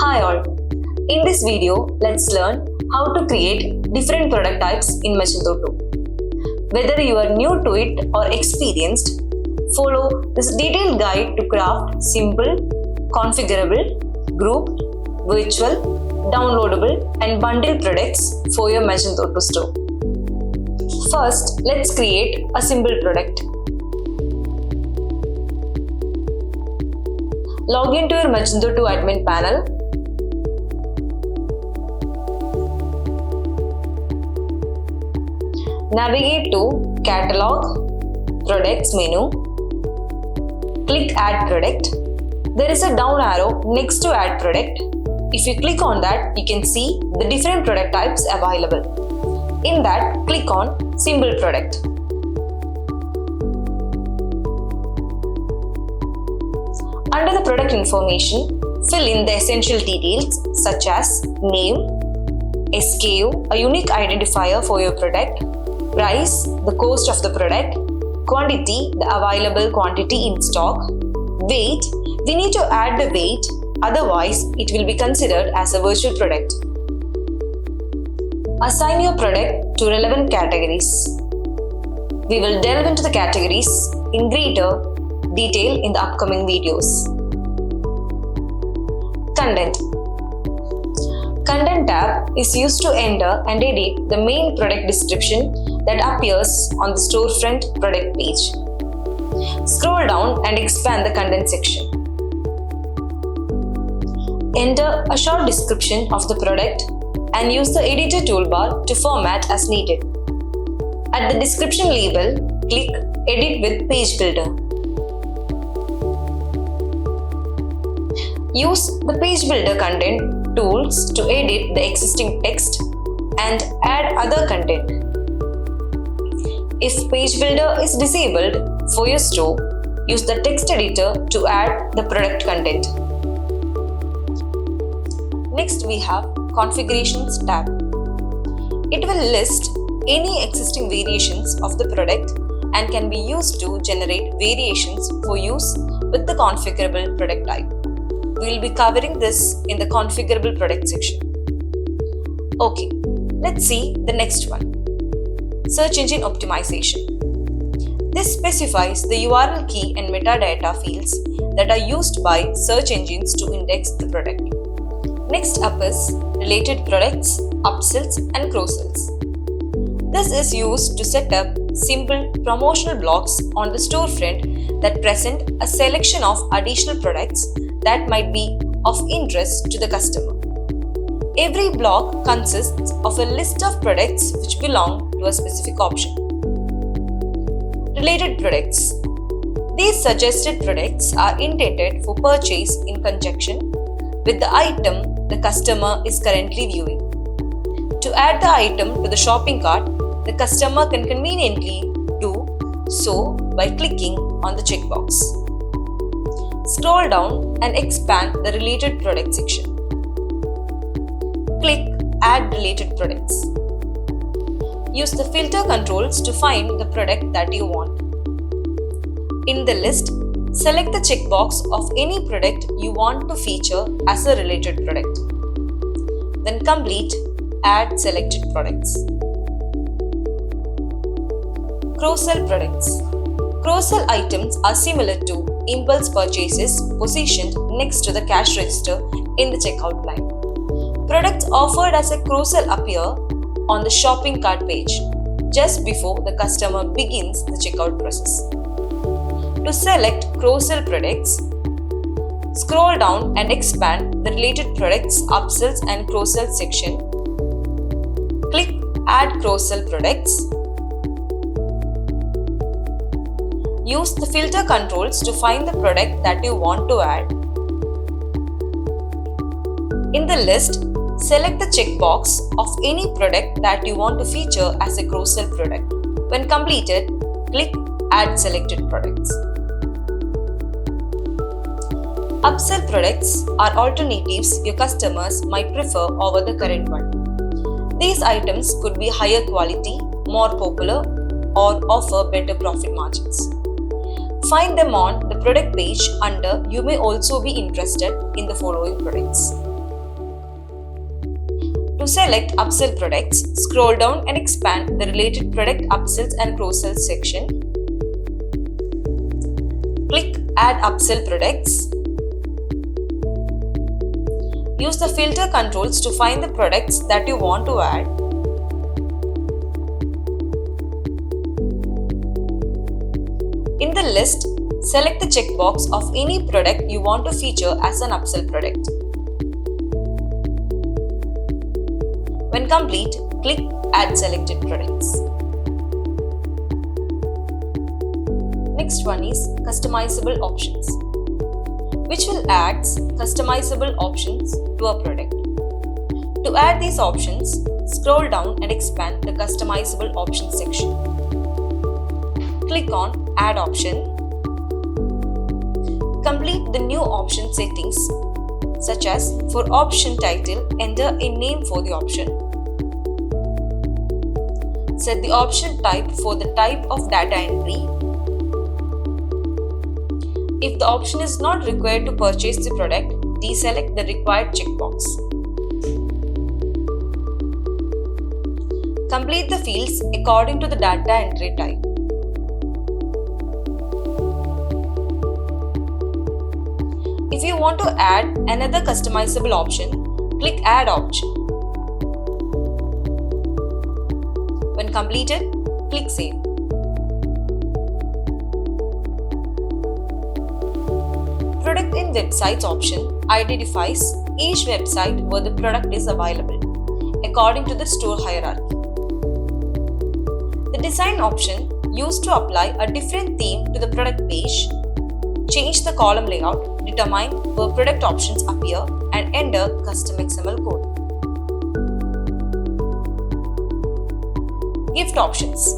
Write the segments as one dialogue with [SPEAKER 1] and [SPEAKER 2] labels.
[SPEAKER 1] Hi all, in this video let's learn how to create different product types in Magento 2. Whether you are new to it or experienced, follow this detailed guide to craft simple, configurable, grouped, virtual, downloadable and bundled products for your Magento 2 store. First, let's create a simple product. Log into your Magento 2 admin panel. Navigate to Catalog, Products menu. Click Add Product. There is a down arrow next to Add Product. If you click on that, you can see the different product types available. In that, click on Simple Product. Under the product information, fill in the essential details such as name, SKU, a unique identifier for your product, price, the cost of the product, quantity, the available quantity in stock, weight, we need to add the weight, otherwise it will be considered as a virtual product. Assign your product to relevant categories. We will delve into the categories in greater detail in the upcoming videos. Content. Content tab is used to enter and edit the main product description that appears on the storefront product page. Scroll down and expand the content section. Enter a short description of the product and use the editor toolbar to format as needed. At the description label, click Edit with Page Builder. Use the Page Builder content tools to edit the existing text and add other content. If Page Builder is disabled for your store, use the text editor to add the product content. Next we have Configurations tab. It will list any existing variations of the product and can be used to generate variations for use with the configurable product type. We will be covering this in the configurable product section. Okay, let's see the next one. Search engine optimization. This specifies the URL key and metadata fields that are used by search engines to index the product. Next up is related products, upsells and cross-sells. This is used to set up simple promotional blocks on the storefront that present a selection of additional products that might be of interest to the customer. Every block consists of a list of products which belong to a specific option. Related products. These suggested products are intended for purchase in conjunction with the item the customer is currently viewing. To add the item to the shopping cart, the customer can conveniently do so by clicking on the checkbox. Scroll down and expand the related product section. Click Add Related Products. Use the filter controls to find the product that you want. In the list, select the checkbox of any product you want to feature as a related product. Then complete Add Selected Products. Cross-sell products. Cross-sell items are similar to impulse purchases positioned next to the cash register in the checkout line. Products offered as a cross-sell appear on the shopping cart page just before the customer begins the checkout process. To select cross-sell products, scroll down and expand the related products, upsells and cross-sell section. Click Add Cross-sell Products. Use the filter controls to find the product that you want to add. In the list, select the checkbox of any product that you want to feature as a cross-sell product. When completed, click Add Selected Products. Upsell products are alternatives your customers might prefer over the current one. These items could be higher quality, more popular, or offer better profit margins. Find them on the product page under You may also be interested in the following products. To select upsell products, scroll down and expand the related product upsells and cross-sells section. Click Add Upsell Products. Use the filter controls to find the products that you want to add. In the list, select the checkbox of any product you want to feature as an upsell product. When complete, click Add Selected Products. Next one is Customizable Options, which will add customizable options to a product. To add these options, scroll down and expand the Customizable Options section. Click on Add Option. Complete the new option settings, such as for option title, enter a name for the option. Set the option type for the type of data entry. If the option is not required to purchase the product, deselect the required checkbox. Complete the fields according to the data entry type. If you want to add another customizable option, click Add Option. When completed, click Save. Product in Websites option identifies each website where the product is available according to the store hierarchy. The Design option used to apply a different theme to the product page, change the column layout, determine where product options appear, and enter custom XML code. Gift options.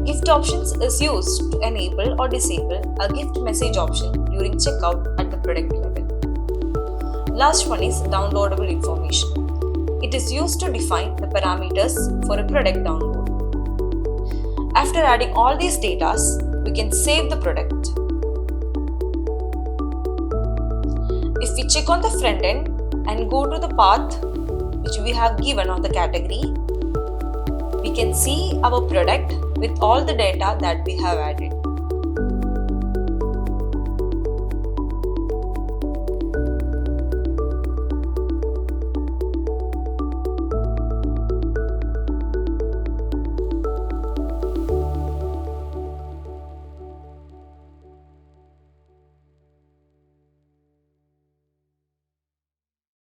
[SPEAKER 1] Gift options is used to enable or disable a gift message option during checkout at the product level. Last one is downloadable information. It is used to define the parameters for a product download. After adding all these data, we can save the product. If we check on the front end and go to the path which we have given on the category, we can see our product with all the data that we have added.